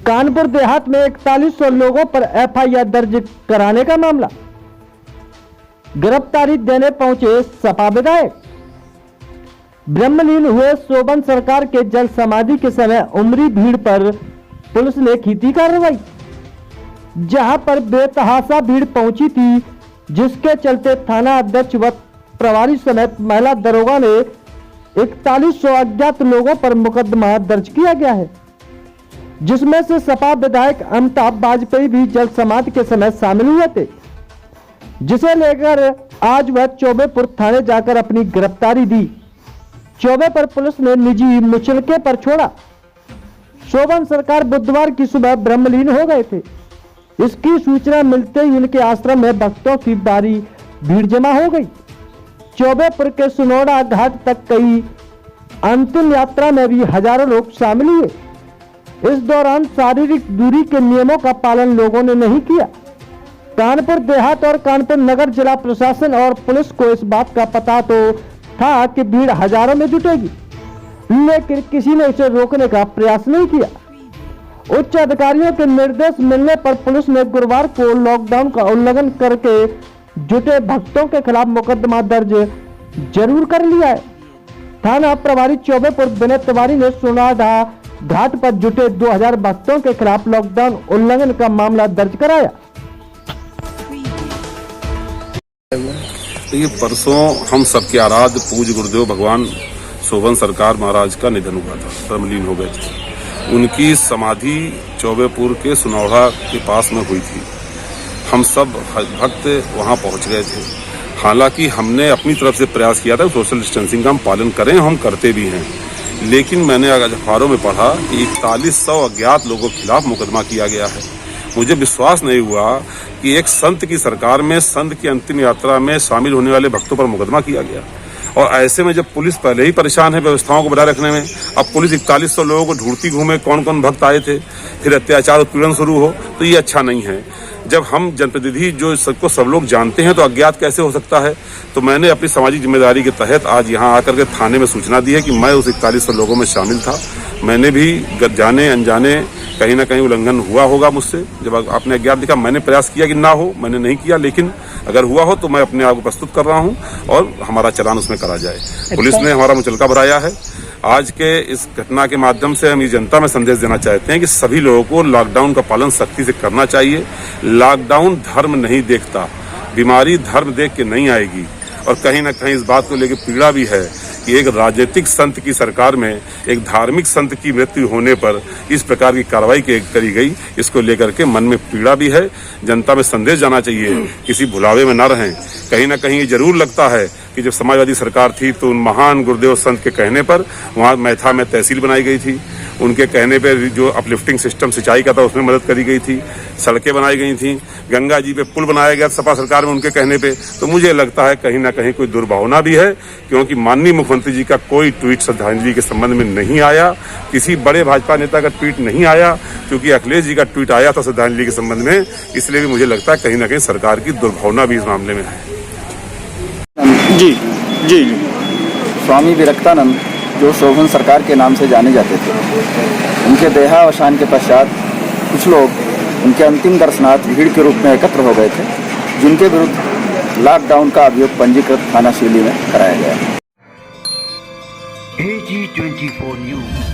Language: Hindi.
कानपुर देहात में 4100 लोगों पर एफआईआर दर्ज कराने का मामला। गिरफ्तारी देने पहुंचे सपा विधायक। ब्रह्मलीन हुए शोभन सरकार के जल समाधि के समय उमरी भीड़ पर पुलिस ने की थी कार्रवाई। जहां पर बेतहाशा भीड़ पहुंची थी, जिसके चलते थाना अध्यक्ष व प्रभारी समेत महिला दरोगा ने 4100 अज्ञात लोगों पर मुकदमा दर्ज किया गया है, जिसमें से सपा विधायक अमिताभ वाजपेयी भी जल समाधि के समय शामिल हुए थे, जिसे लेकर आज वह चौबेपुर थाने जाकर अपनी गिरफ्तारी दी। चौबे पर पुलिस ने निजी मुचलके पर छोड़ा। शोभन सरकार बुधवार की सुबह ब्रह्मलीन हो गए थे। इसकी सूचना मिलते ही उनके आश्रम में भक्तों की भारी भीड़ जमा हो गई। चौबेपुर के सुनौड़ा घाट तक कई अंतिम यात्रा में भी हजारों लोग शामिल हुए। इस दौरान शारीरिक दूरी के नियमों का पालन लोगों ने नहीं किया। कानपुर देहात और कानपुर नगर जिला प्रशासन और पुलिस को इस बात का पता तो था कि भीड़ हजारों में जुटेगी, लेकिन किसी ने उसे रोकने का प्रयास नहीं किया। उच्च अधिकारियों के निर्देश मिलने पर पुलिस ने गुरुवार को लॉकडाउन का उल्लंघन करके जुटे भक्तों के खिलाफ मुकदमा दर्ज जरूर कर लिया है। थाना प्रभारी चौबेपुर विनय तिवारी ने सोनाडा घाट पर जुटे 2000 भक्तों के खिलाफ लॉकडाउन उल्लंघन का मामला दर्ज कराया। ये परसों हम सबके आराध्य पूज्य गुरुदेव भगवान शोभन सरकार महाराज का निधन हुआ था, ब्रह्मलीन हो गए थे। उनकी समाधि चौबेपुर के सुनौड़ा के पास में हुई थी। हम सब भक्त वहां पहुंच गए थे। हालांकि हमने अपनी तरफ से प्रयास किया था सोशल डिस्टेंसिंग का हम पालन करें, हम करते भी हैं, लेकिन मैंने अखबारों में पढ़ा कि 4100 अज्ञात लोगों के खिलाफ मुकदमा किया गया है। मुझे विश्वास नहीं हुआ कि एक संत की सरकार में संत की अंतिम यात्रा में शामिल होने वाले भक्तों पर मुकदमा किया गया। और ऐसे में जब पुलिस पहले ही परेशान है व्यवस्थाओं को बनाए रखने में, अब पुलिस 4100 लोगों को ढूंढती घूमे कौन कौन भक्त आए थे, फिर अत्याचार उत्पीड़न शुरू हो, तो ये अच्छा नहीं है। जब हम जनप्रतिनिधि जो सबको सब लोग जानते हैं तो अज्ञात कैसे हो सकता है। तो मैंने अपनी सामाजिक जिम्मेदारी के तहत आज यहाँ आकर के थाने में सूचना दी है कि मैं उस 4100 लोगों में शामिल था। मैंने भी जाने अनजाने कहीं ना कहीं उल्लंघन हुआ होगा मुझसे। जब आपने अज्ञात दिखा, मैंने प्रयास किया कि ना हो, मैंने नहीं किया, लेकिन अगर हुआ हो तो मैं अपने आप को प्रस्तुत कर रहा हूं और हमारा चालान उसमें करा जाए। पुलिस ने हमारा मुचलका भराया है। आज के इस घटना के माध्यम से हम ये जनता में संदेश देना चाहते हैं कि सभी लोगों को लॉकडाउन का पालन सख्ती से करना चाहिए। लॉकडाउन धर्म नहीं देखता, बीमारी धर्म देख के नहीं आएगी। और कहीं ना कहीं इस बात को लेकर पीड़ा भी है कि एक राजनीतिक संत की सरकार में एक धार्मिक संत की मृत्यु होने पर इस प्रकार की कार्रवाई करी गई। इसको लेकर के मन में पीड़ा भी है। जनता में संदेश जाना चाहिए, किसी भुलावे में न रहें। कहीं ना कहीं ये जरूर लगता है कि जब समाजवादी सरकार थी तो उन महान गुरुदेव संत के कहने पर वहाँ मैथा में तहसील बनाई गई थी। उनके कहने पर जो अपलिफ्टिंग सिस्टम सिंचाई का था उसमें मदद करी गई थी, सड़कें बनाई गई थी, गंगा जी पे पुल बनाया गया सपा सरकार में उनके कहने पे। तो मुझे लगता है कहीं ना कहीं कोई दुर्भावना भी है, क्योंकि माननीय मुख्यमंत्री जी का कोई ट्वीट श्रद्धांजलि के संबंध में नहीं आया, किसी बड़े भाजपा नेता का ट्वीट नहीं आया, क्योंकि अखिलेश जी का ट्वीट आया था श्रद्धांजलि के संबंध में। इसलिए भी मुझे लगता है कहीं ना कहीं सरकार की दुर्भावना भी इस मामले में है। जी जी जी स्वामी विरक्तानंद जो शोभन सरकार के नाम से जाने जाते थे, उनके देहावसान के पश्चात कुछ लोग उनके अंतिम दर्शनार्थ भीड़ के रूप में एकत्र हो गए थे, जिनके विरुद्ध लॉकडाउन का अभियोग पंजीकृत थाना शिवली में कराया गया। AG24 news.